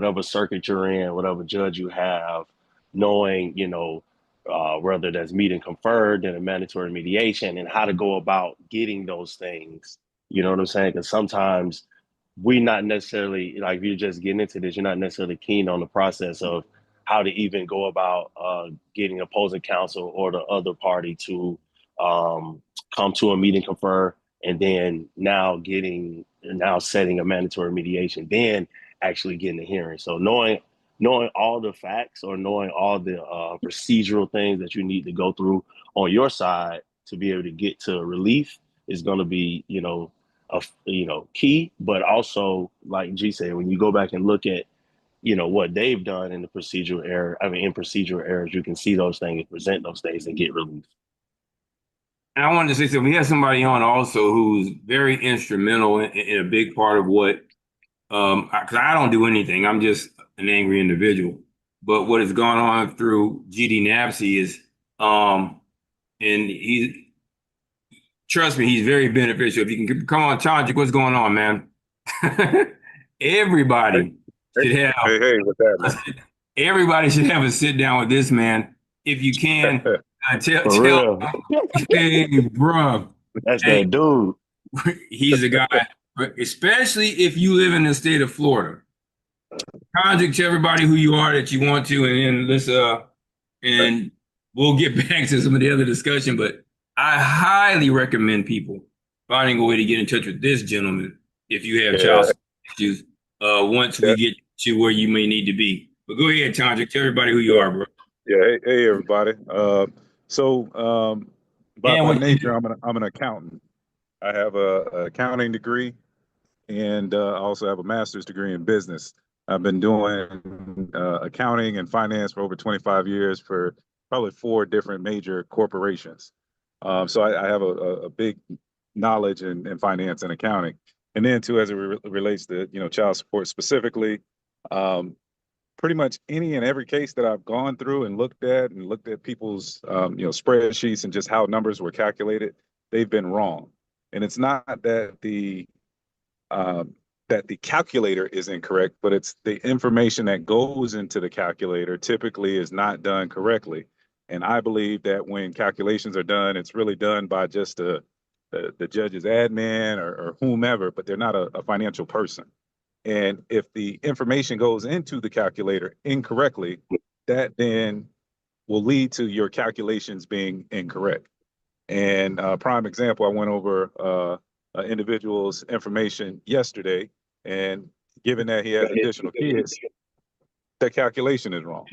whatever circuit you're in, whatever judge you have, knowing, whether that's meet and confer, then a mandatory mediation, and how to go about getting those things. You know what I'm saying? Because sometimes we not necessarily, like, if you're just getting into this, you're not necessarily keen on the process of how to even go about getting opposing counsel or the other party to come to a meeting, confer, and then now setting a mandatory mediation, then actually getting a hearing. So knowing all the facts, or knowing all the procedural things that you need to go through on your side to be able to get to relief is going to be, key. But also, like G said, when you go back and look at, what they've done in the procedural error, in procedural errors, you can see those things, present those things, and get relief. And I wanted to say something. We have somebody on also who's very instrumental in a big part of what, because I don't do anything. I'm just an angry individual. But what has gone on through GD Napsy is, and trust me, he's very beneficial. If you can come on, Chandra, what's going on, man? Everybody should have. Hey, what's happening? Everybody should have a sit down with this man. If you can, tell hey, bro. That's Hey, that dude. he's the guy, especially if you live in the state of Florida. Contact to everybody who you are that you want to, and then and we'll get back to some of the other discussion. But I highly recommend people finding a way to get in touch with this gentleman if you have child support issues. Once we get to where you may need to be. But go ahead, Chandra. Tell everybody who you are, bro. Yeah, hey everybody. By nature, I'm an accountant. I have a accounting degree, and I also have a master's degree in business. I've been doing accounting and finance for over 25 years for probably 4 different major corporations. So I have a big knowledge in finance and accounting. And then too, as it relates to child support specifically, pretty much any and every case that I've gone through and looked at people's spreadsheets and just how numbers were calculated, they've been wrong. And it's not that the calculator is incorrect, but it's the information that goes into the calculator typically is not done correctly. And I believe that when calculations are done, it's really done by just the judge's admin or whomever, but they're not a financial person. And if the information goes into the calculator incorrectly, that then will lead to your calculations being incorrect. And prime example, I went over an individual's information yesterday, and given that he has additional kids, that calculation is wrong.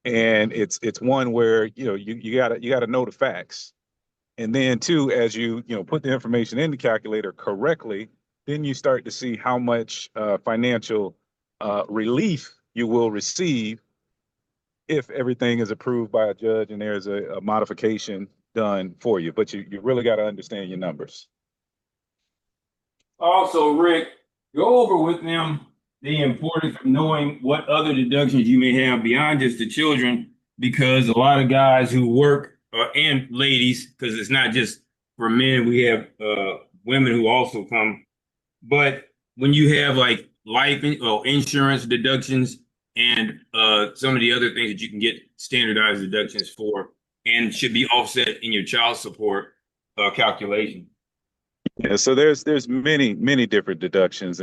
And it's one where you gotta know the facts. And then too, as you put the information in the calculator correctly, then you start to see how much financial relief you will receive if everything is approved by a judge and there's a modification done for you. But you really got to understand your numbers. Also, Rick, go over with them the importance of knowing what other deductions you may have beyond just the children, because a lot of guys who work, and ladies, because it's not just for men, we have women who also come. But when you have like life insurance deductions and some of the other things that you can get standardized deductions for and should be offset in your child support calculation. Yeah, so there's many different deductions.